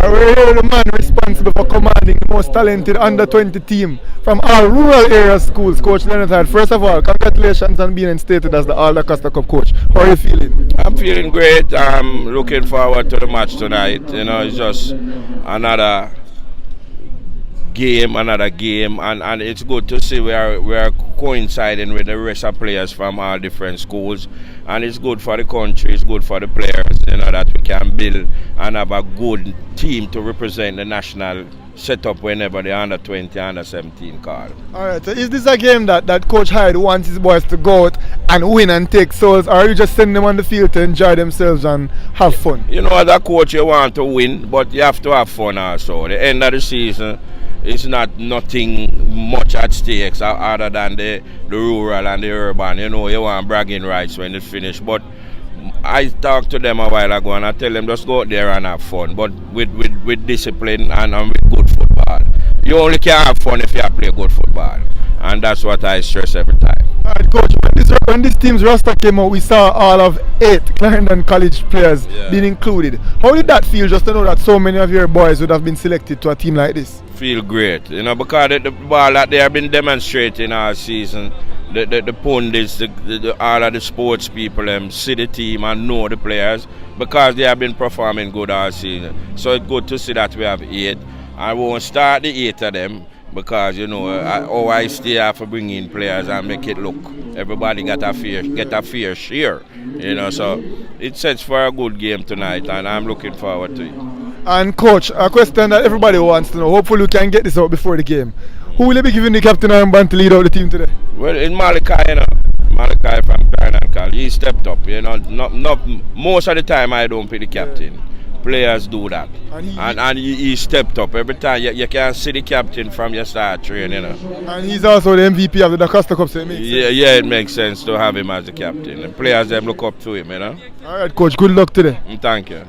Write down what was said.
We're here the man responsible for commanding the most talented under-20 team from all rural area schools, Coach Lenny Hyde. First of all, congratulations on being instated as the All-Acosta Cup coach. How are you feeling? I'm feeling great. I'm looking forward to the match tonight. You know, it's just another game, and it's good to see we are coinciding with the rest of players from all different schools, and it's good for the country, it's good for the players, you know, that we can build and have a good team to represent the national setup whenever the under-20, under-17 call. Alright, so is this a game that Coach Hyde wants his boys to go out and win and take souls, or are you just sending them on the field to enjoy themselves and have fun? You know, as a coach, you want to win, but you have to have fun also. The end of the season, it's not nothing much at stakes other than the rural and the urban. You know, you want bragging rights when it's finished. But I talked to them a while ago and I tell them just go out there and have fun, but with discipline and with good football. You only can have fun if you play good football, and that's what I stress every time. Alright, Coach, when this team's roster came out, we saw all of 8 Clarendon College players being included. How did that feel, just to know that so many of your boys would have been selected to a team like this? Feel great, you know, because the ball that they have been demonstrating all season, the pundits, all of the sports people, see the team and know the players because they have been performing good all season. So it's good to see that we have 8. I won't start the 8 of them because, you know, I still have to bring in players and make it look. Everybody get a fair share, you know. So it sets for a good game tonight, and I'm looking forward to it. And Coach, a question that everybody wants to know. Hopefully we can get this out before the game. Who will you be giving the captain armband to lead out the team today? Well, in Malachi, you know, Malachi from Clarendon College, he stepped up. You know, not most of the time I don't pick the captain. Players do that, and he stepped up every time. You can see the captain from your start training, you know. And he's also the MVP of the Acosta Cup, so it makes sense. Yeah, it makes sense to have him as the captain. The players them look up to him, you know. All right, Coach. Good luck today. Thank you.